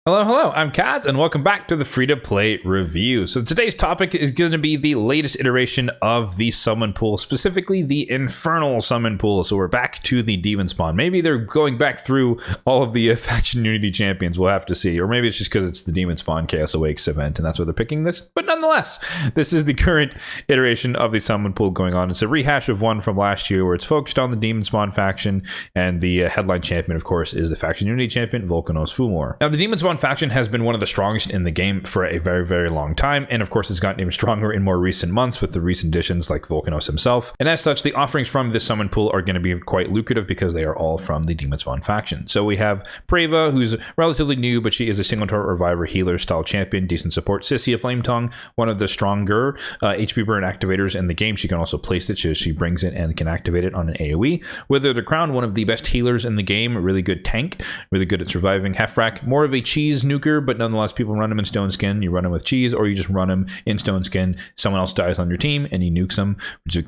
Hello, hello, I'm Kads, and welcome back to the free-to-play review. So today's topic is going to be the latest iteration of the summon pool, specifically the Infernal summon pool. So we're back to the demon spawn. Maybe they're going back through all of the faction unity champions, we'll have to see. Or maybe it's just because it's the demon spawn Chaos Awakes event, and that's why they're picking this. But nonetheless, this is the current iteration of the summon pool going on. It's a rehash of one from last year where it's focused on the demon spawn faction, and the headline champion, of course, is the faction unity champion, Volcanos Fumor. Now, the demon spawn faction has been one of the strongest in the game for a very, very long time, and of course it's gotten even stronger in more recent months with the recent additions like Volcanos himself, and as such the offerings from this summon pool are going to be quite lucrative because they are all from the demon spawn faction. So we have Preva, who's relatively new, but she is a single turret reviver healer style champion, decent support. Sissy, a flame tongue, one of the stronger HP burn activators in the game. She can also place it, so she brings it and can activate it on an AoE. Wither the Crown, one of the best healers in the game, a really good tank, really good at surviving. Hefrak, more of a cheese nuker, but nonetheless people run him in stone skin. You run him with cheese, or you just run him in stone skin. Someone else dies on your team and he nukes them,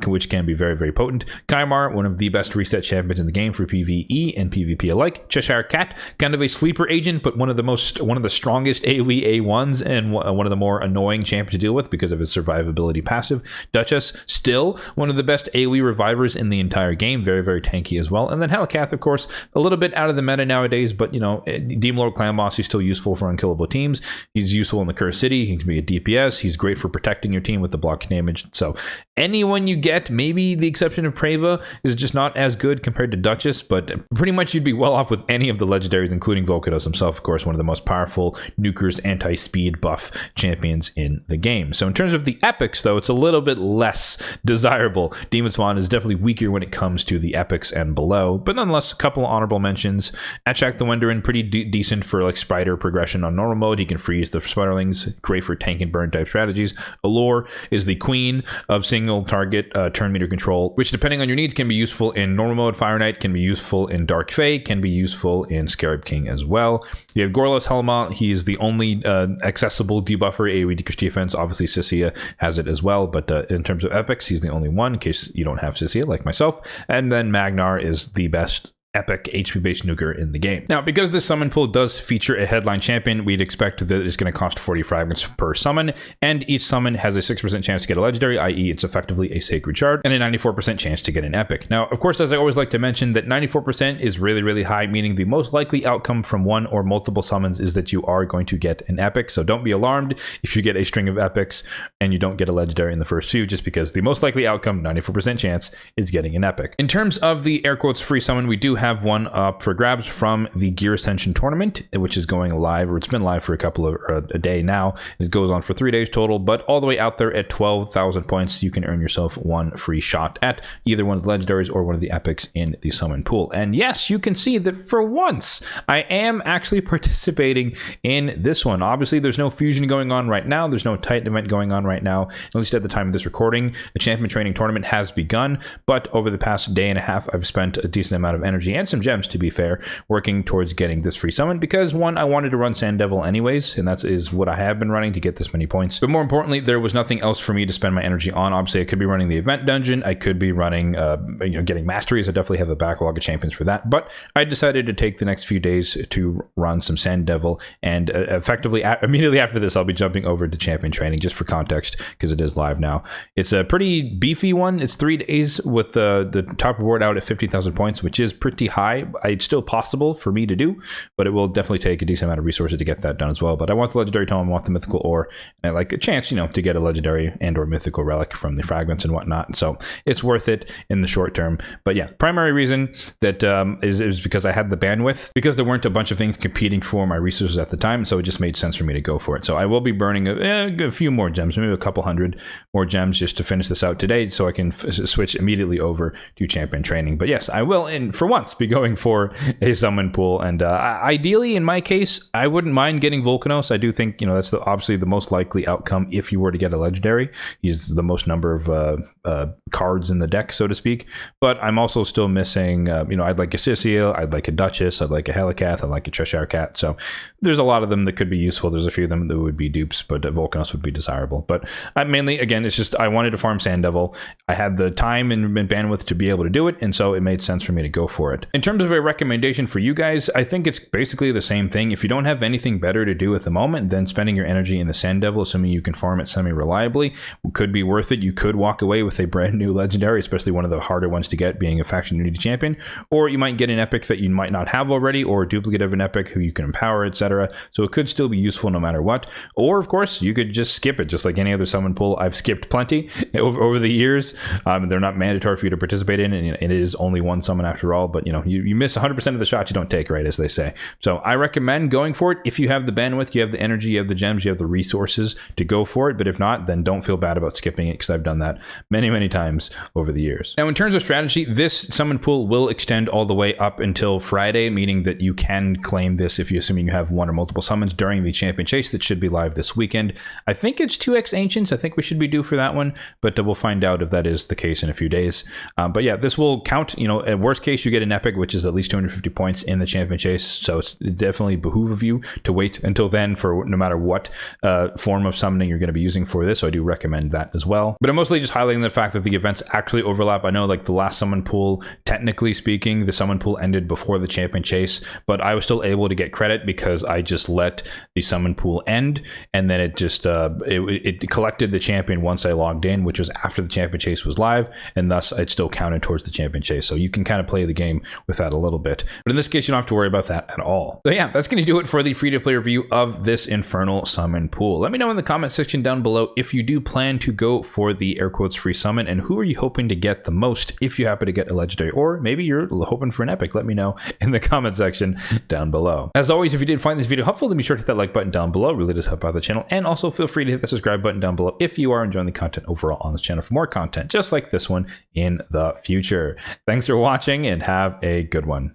which can be very, very potent. Kymar, one of the best reset champions in the game for PvE and PvP alike. Cheshire Cat, kind of a sleeper agent, but one of the strongest AoE A1s and one of the more annoying champions to deal with because of his survivability passive. Duchess, still one of the best AoE revivers in the entire game, very, very tanky as well. And then Hellcath, of course, a little bit out of the meta nowadays, but you know, Demon Lord Clan Boss, he's still useful for unkillable teams. He's useful in the Cursed City. He can be a DPS. He's great for protecting your team with the block damage. So anyone you get, maybe the exception of Preva, is just not as good compared to Duchess, but pretty much you'd be well off with any of the legendaries, including Volcanos himself, of course, one of the most powerful nukers, anti-speed buff champions in the game. So in terms of the epics, though, it's a little bit less desirable. Demon Spawn is definitely weaker when it comes to the epics and below, but nonetheless, a couple of honorable mentions. Achak the Wenderin, pretty decent for like spider progression on normal mode. He can freeze the spiderlings, great for tank and burn type strategies. Allure is the queen of single target turn meter control, which depending on your needs can be useful in normal mode. Fire Knight can be useful in Dark Fae, can be useful in Scarab King as well. You have Gorlos Helma. He's the only accessible debuffer AoE decrease defense. Obviously Sissia has it as well, but in terms of epics, he's the only one in case you don't have Sissia like myself. And then Magnar is the best epic HP based nuker in the game. Now, because this summon pool does feature a headline champion, we'd expect that it's going to cost 40 fragments per summon, and each summon has a 6% chance to get a legendary, i.e. it's effectively a sacred shard, and a 94% chance to get an epic. Now, of course, as I always like to mention, that 94% is really, really high, meaning the most likely outcome from one or multiple summons is that you are going to get an epic. So don't be alarmed if you get a string of epics and you don't get a legendary in the first few, just because the most likely outcome, 94% chance, is getting an epic. In terms of the air quotes free summon, we do have one up for grabs from the Gear Ascension tournament, which is going live, or it's been live for a day now. It goes on for 3 days total, but all the way out there at 12,000 points, you can earn yourself one free shot at either one of the legendaries or one of the epics in the summon pool. And yes, you can see that for once, I am actually participating in this one. Obviously, there's no fusion going on right now. There's no Titan event going on right now, at least at the time of this recording. The champion training tournament has begun, but over the past day and a half, I've spent a decent amount of energy and some gems, to be fair, working towards getting this free summon, because one, I wanted to run Sand Devil anyways, and that is what I have been running to get this many points. But more importantly, there was nothing else for me to spend my energy on. Obviously, I could be running the event dungeon, I could be running getting masteries. I definitely have a backlog of champions for that, but I decided to take the next few days to run some Sand Devil, and effectively immediately after this I'll be jumping over to champion training, just for context, because it is live now. It's a pretty beefy one. It's 3 days with the top reward out at 50,000 points, which is pretty high. It's still possible for me to do, but it will definitely take a decent amount of resources to get that done as well. But I want the legendary tome, I want the mythical ore, and I like a chance, to get a legendary and or mythical relic from the fragments and whatnot. So it's worth it in the short term. But yeah, primary reason that is because I had the bandwidth, because there weren't a bunch of things competing for my resources at the time. So it just made sense for me to go for it. So I will be burning a few more gems, maybe a couple hundred more gems just to finish this out today, so I can switch immediately over to champion training. But yes, I will, and for once, be going for a summon pool, and ideally in my case I wouldn't mind getting Volcanos. I do think that's obviously the most likely outcome if you were to get a legendary. He's the most number of cards in the deck, so to speak. But I'm also still missing, I'd like a Cecile, I'd like a Duchess, I'd like a Helicath, I'd like a Cheshire Cat. So there's a lot of them that could be useful. There's a few of them that would be dupes, but Volcanos would be desirable. But mainly, again, it's just I wanted to farm Sand Devil. I had the time and bandwidth to be able to do it, and so it made sense for me to go for it. In terms of a recommendation for you guys, I think it's basically the same thing. If you don't have anything better to do at the moment, then spending your energy in the Sand Devil, assuming you can farm it semi-reliably, could be worth it. You could walk away with a brand new legendary, especially one of the harder ones to get, being a faction unity champion, or you might get an epic that you might not have already, or a duplicate of an epic who you can empower, etc. So it could still be useful no matter what. Or of course, you could just skip it, just like any other summon pool. I've skipped plenty over the years. They're not mandatory for you to participate in, and it is only one summon after all. But you miss 100% of the shots you don't take, right, as they say. So I recommend going for it if you have the bandwidth, you have the energy, you have the gems, you have the resources to go for it. But if not, then don't feel bad about skipping it, because I've done that many times over the years. Now, in terms of strategy, this summon pool will extend all the way up until Friday, meaning that you can claim this if you assuming you have one or multiple summons during the champion chase that should be live this weekend. I think it's 2x Ancients. I think we should be due for that one, but we'll find out if that is the case in a few days. But yeah, this will count. At worst case, you get an epic, which is at least 250 points in the champion chase. So it's definitely behoove of you to wait until then for no matter what form of summoning you're going to be using for this. So I do recommend that as well. But I'm mostly just highlighting the fact that the events actually overlap. I know, like, the last summon pool, technically speaking, the summon pool ended before the champion chase, but I was still able to get credit because I just let the summon pool end, and then it just it collected the champion once I logged in, which was after the champion chase was live, and thus it still counted towards the champion chase. So you can kind of play the game with that a little bit, but in this case you don't have to worry about that at all. So yeah, that's going to do it for the free-to-play review of this Infernal summon pool. Let me know in the comment section down below if you do plan to go for the air quotes free summon, and who are you hoping to get the most if you happen to get a legendary, or maybe you're hoping for an epic. Let me know in the comment section down below. As always, if you did find this video helpful, then be sure to hit that like button down below. It really does help out the channel, and also feel free to hit the subscribe button down below if you are enjoying the content overall on this channel for more content just like this one in the future. Thanks for watching, and have a good one.